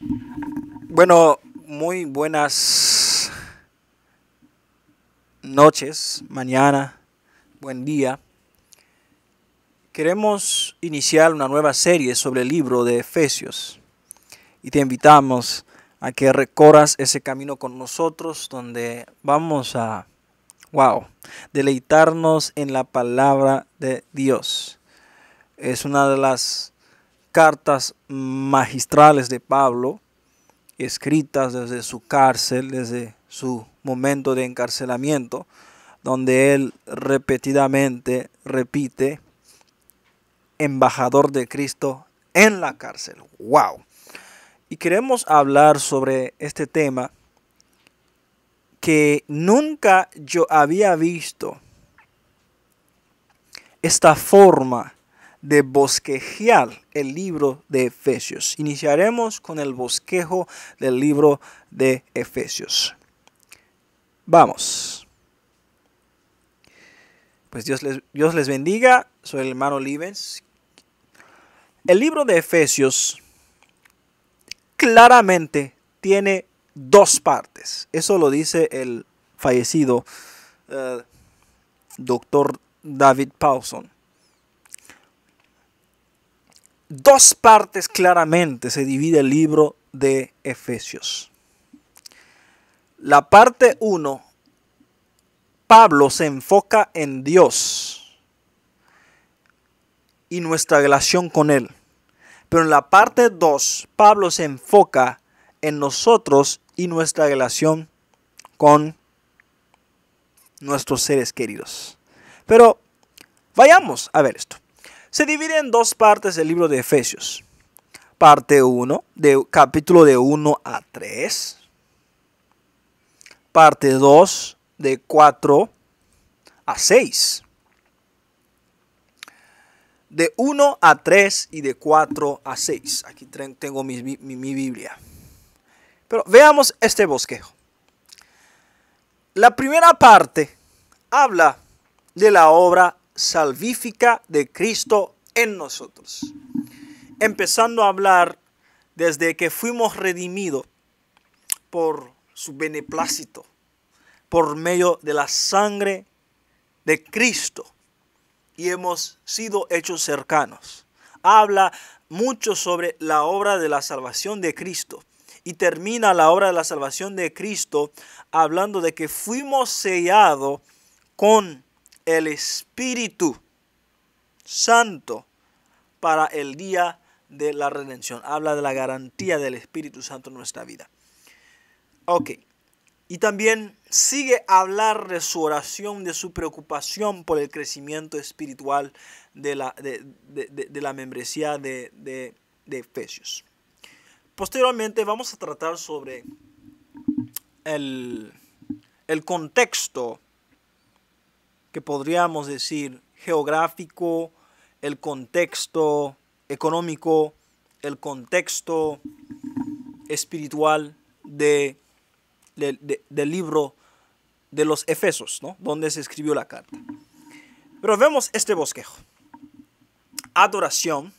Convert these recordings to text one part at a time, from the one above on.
Bueno, muy buenas noches, mañana, buen día. Queremos iniciar una nueva serie sobre el libro de Efesios y te invitamos a que recorras ese camino con nosotros donde vamos a, deleitarnos en la palabra de Dios. Es una de las cartas magistrales de Pablo, escritas desde su cárcel, desde su momento de encarcelamiento, donde él repetidamente repite, embajador de Cristo en la cárcel. ¡Wow! Y queremos hablar sobre este tema que nunca yo había visto esta forma de bosquejar el libro de Efesios. Iniciaremos con el bosquejo del libro de Efesios. Vamos. Pues Dios les bendiga. Soy el hermano Livens. El libro de Efesios claramente tiene dos partes. Eso lo dice el fallecido doctor David Pawson. Dos partes claramente se divide el libro de Efesios. La parte 1, Pablo se enfoca en Dios y nuestra relación con Él. Pero en la parte 2, Pablo se enfoca en nosotros y nuestra relación con nuestros seres queridos. Pero vayamos a ver esto. Se divide en dos partes el libro de Efesios. Parte 1, capítulo de 1 a 3. Parte 2, de 4 a 6. De 1 a 3 y de 4 a 6. Aquí tengo mi Biblia. Pero veamos este bosquejo. La primera parte habla de la obra salvífica de Cristo en nosotros. Empezando a hablar desde que fuimos redimidos por su beneplácito, por medio de la sangre de Cristo. Y hemos sido hechos cercanos. Habla mucho sobre la obra de la salvación de Cristo. Y termina la obra de la salvación de Cristo hablando de que fuimos sellados con el Espíritu Santo para el día de la redención. Habla de la garantía del Espíritu Santo en nuestra vida. Ok. Y también sigue a hablar de su oración, de su preocupación por el crecimiento espiritual de la membresía de Efesios. Posteriormente vamos a tratar sobre el contexto que podríamos decir geográfico, el contexto económico, el contexto espiritual del libro de los Efesios, ¿no? Donde se escribió la carta. Pero vemos este bosquejo. Adoración.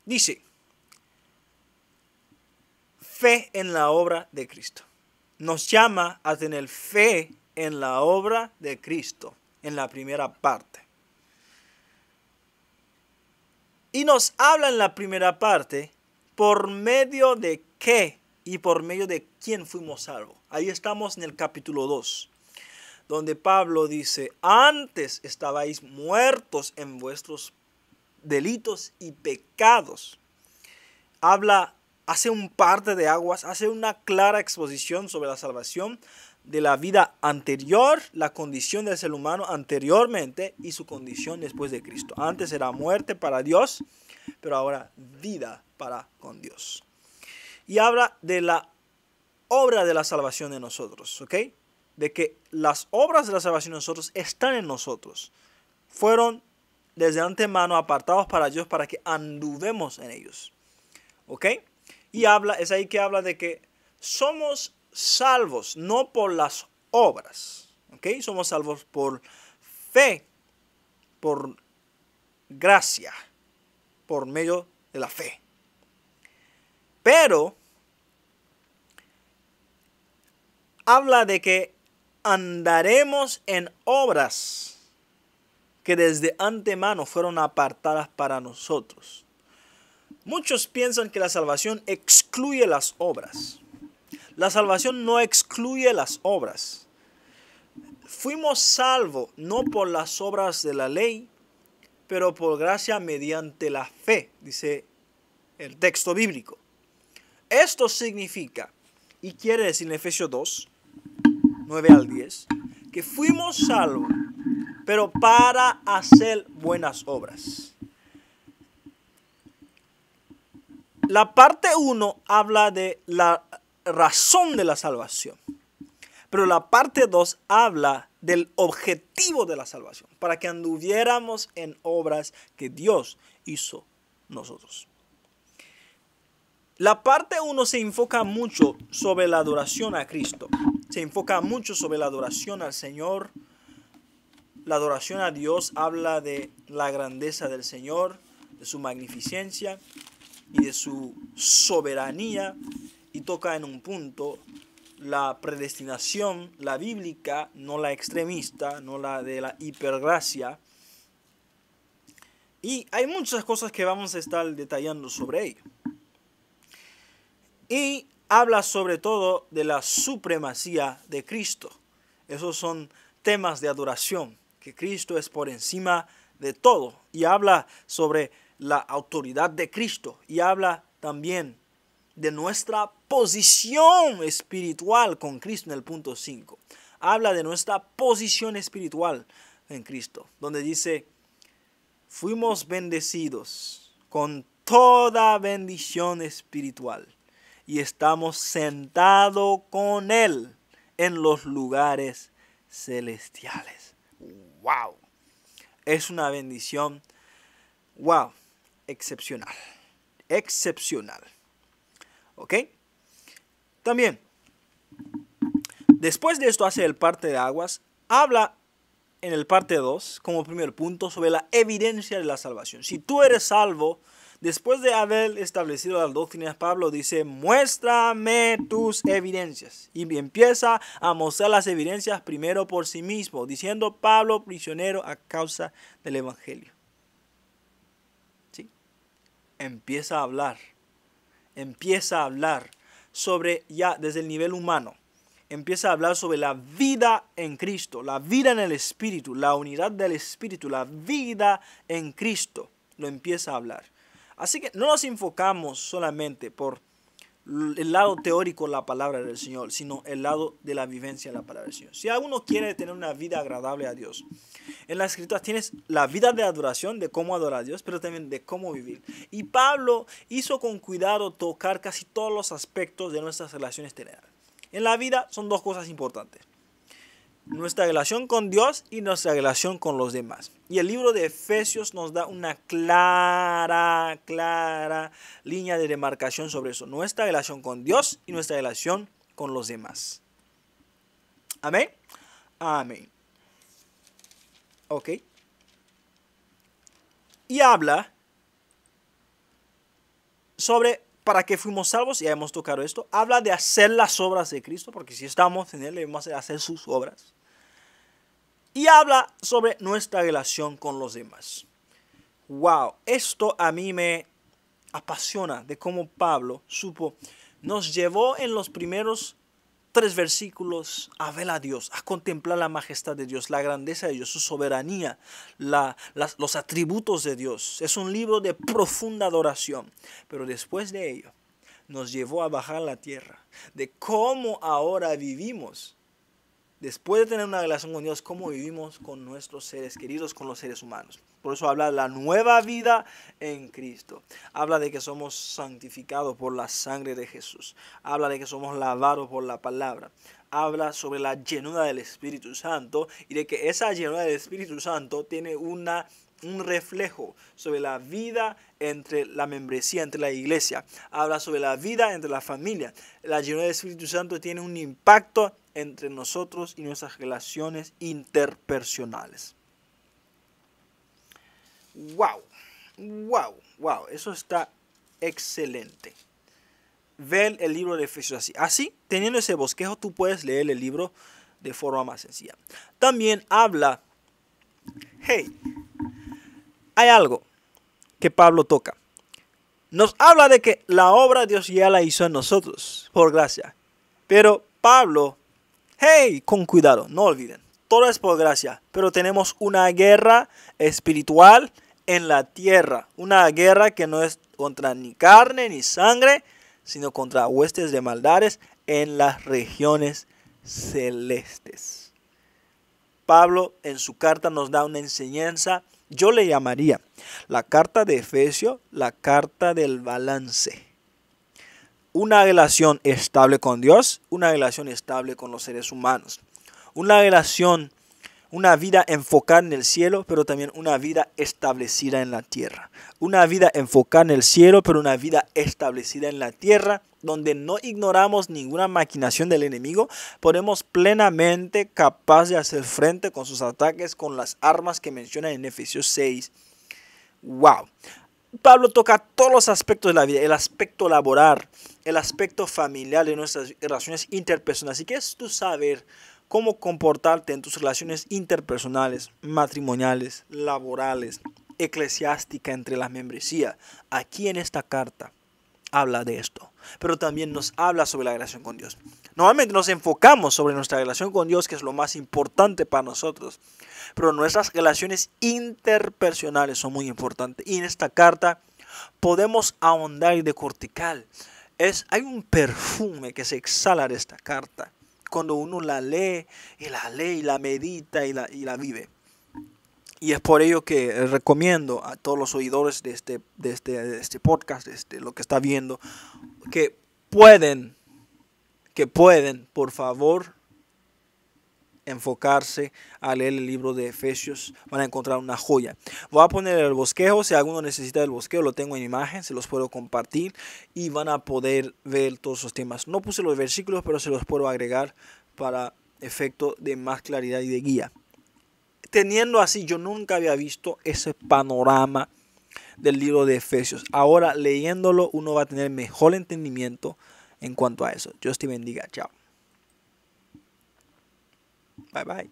Dice, fe en la obra de Cristo. Nos llama a tener fe en la obra de Cristo, en la primera parte. Y nos habla en la primera parte por medio de qué y por medio de quién fuimos salvos. Ahí estamos en el capítulo 2, donde Pablo dice, antes estabais muertos en vuestros delitos y pecados. Hace un parte de aguas, hace una clara exposición sobre la salvación de la vida anterior, la condición del ser humano anteriormente y su condición después de Cristo. Antes era muerte para Dios, pero ahora vida para con Dios. Y habla de la obra de la salvación de nosotros, ¿ok? De que las obras de la salvación de nosotros están en nosotros. Fueron desde antemano apartados para Dios para que anduvemos en ellos, ¿ok? Y es ahí que habla de que somos salvos no por las obras, ¿ok? Somos salvos por fe, por gracia, por medio de la fe. Pero habla de que andaremos en obras que desde antemano fueron apartadas para nosotros. Muchos piensan que la salvación excluye las obras. La salvación no excluye las obras. Fuimos salvos no por las obras de la ley, pero por gracia mediante la fe, dice el texto bíblico. Esto significa, y quiere decir en Efesios 2, 9 al 10, que fuimos salvos, pero para hacer buenas obras. La parte 1 habla de la razón de la salvación, pero la parte 2 habla del objetivo de la salvación, para que anduviéramos en obras que Dios hizo nosotros. La parte 1 se enfoca mucho sobre la adoración a Cristo, se enfoca mucho sobre la adoración al Señor. La adoración a Dios habla de la grandeza del Señor, de su magnificencia y de su soberanía, y toca en un punto la predestinación, la bíblica, no la extremista, no la de la hipergracia. Y hay muchas cosas que vamos a estar detallando sobre ello. Y habla sobre todo de la supremacía de Cristo. Esos son temas de adoración, que Cristo es por encima de todo. Y habla sobre la autoridad de Cristo. Y habla también de nuestra posición espiritual con Cristo en el punto 5. Habla de nuestra posición espiritual en Cristo, donde dice, fuimos bendecidos con toda bendición espiritual y estamos sentados con Él en los lugares celestiales. ¡Wow! Es una bendición, wow, excepcional, excepcional. ¿Ok? También, después de esto hace el parte de aguas, habla en el parte 2, como primer punto, sobre la evidencia de la salvación. Si tú eres salvo, después de haber establecido las doctrinas, Pablo dice, muéstrame tus evidencias. Y empieza a mostrar las evidencias primero por sí mismo, diciendo, Pablo, prisionero a causa del Evangelio. ¿Sí? Empieza a hablar sobre, ya desde el nivel humano, empieza a hablar sobre la vida en Cristo, la vida en el Espíritu, la unidad del Espíritu, la vida en Cristo, lo empieza a hablar. Así que no nos enfocamos solamente por el lado teórico de la palabra del Señor, sino el lado de la vivencia de la palabra del Señor. Si alguno quiere tener una vida agradable a Dios, en la Escritura tienes la vida de adoración, de cómo adorar a Dios, pero también de cómo vivir. Y Pablo hizo con cuidado tocar casi todos los aspectos de nuestras relaciones terrenales. En la vida son dos cosas importantes: nuestra relación con Dios y nuestra relación con los demás. Y el libro de Efesios nos da una clara línea de demarcación sobre eso. Nuestra relación con Dios y nuestra relación con los demás. Amén. Amén. Ok. Y habla sobre para qué fuimos salvos, ya hemos tocado esto. Habla de hacer las obras de Cristo, porque si estamos en Él debemos hacer sus obras. Y habla sobre nuestra relación con los demás. Wow, esto a mí me apasiona de cómo Pablo nos llevó en los primeros 3 versículos a ver a Dios, a contemplar la majestad de Dios, la grandeza de Dios, su soberanía, los atributos de Dios. Es un libro de profunda adoración, pero después de ello nos llevó a bajar a la tierra, de cómo ahora vivimos. Después de tener una relación con Dios, cómo vivimos con nuestros seres queridos, con los seres humanos. Por eso habla de la nueva vida en Cristo. Habla de que somos santificados por la sangre de Jesús. Habla de que somos lavados por la palabra. Habla sobre la llenura del Espíritu Santo y de que esa llenura del Espíritu Santo tiene un reflejo sobre la vida entre la membresía, entre la iglesia. Habla sobre la vida entre la familia. La llenura del Espíritu Santo tiene un impacto entre nosotros y nuestras relaciones interpersonales. Wow, wow, wow, eso está excelente. ver el libro de Efesios así. Así, teniendo ese bosquejo, tú puedes leer el libro de forma más sencilla. También habla, hey, hay algo que Pablo toca. Nos habla de que la obra Dios ya la hizo en nosotros, por gracia. Pero Pablo, hey, con cuidado, no olviden, todo es por gracia, pero tenemos una guerra espiritual en la tierra. Una guerra que no es contra ni carne ni sangre, sino contra huestes de maldades en las regiones celestes. Pablo en su carta nos da una enseñanza. Yo le llamaría la carta de Efesios, la carta del balance. Una relación estable con Dios, una relación estable con los seres humanos. Una relación, una vida enfocada en el cielo, pero también una vida establecida en la tierra. Una vida enfocada en el cielo, pero una vida establecida en la tierra, donde no ignoramos ninguna maquinación del enemigo, podemos plenamente capaz de hacer frente con sus ataques con las armas que menciona en Efesios 6. ¡Wow! Pablo toca todos los aspectos de la vida, el aspecto laboral, el aspecto familiar de nuestras relaciones interpersonales. Si quieres tú saber cómo comportarte en tus relaciones interpersonales, matrimoniales, laborales, eclesiásticas entre las membresías, aquí en esta carta habla de esto, pero también nos habla sobre la relación con Dios. Normalmente nos enfocamos sobre nuestra relación con Dios, que es lo más importante para nosotros, pero nuestras relaciones interpersonales son muy importantes. Y en esta carta podemos ahondar y decorticar. Hay un perfume que se exhala de esta carta cuando uno la lee y la medita y la vive. Y es por ello que recomiendo a todos los oidores de este podcast, de lo que está viendo, que pueden, por favor, enfocarse a leer el libro de Efesios. Van a encontrar una joya. Voy a poner el bosquejo. Si alguno necesita el bosquejo, lo tengo en imagen, se los puedo compartir y van a poder ver todos esos temas. No puse los versículos, pero se los puedo agregar para efecto de más claridad y de guía. Teniendo así, yo nunca había visto ese panorama del libro de Efesios. Ahora leyéndolo uno va a tener mejor entendimiento en cuanto a eso. Dios te bendiga. Chao. Bye bye.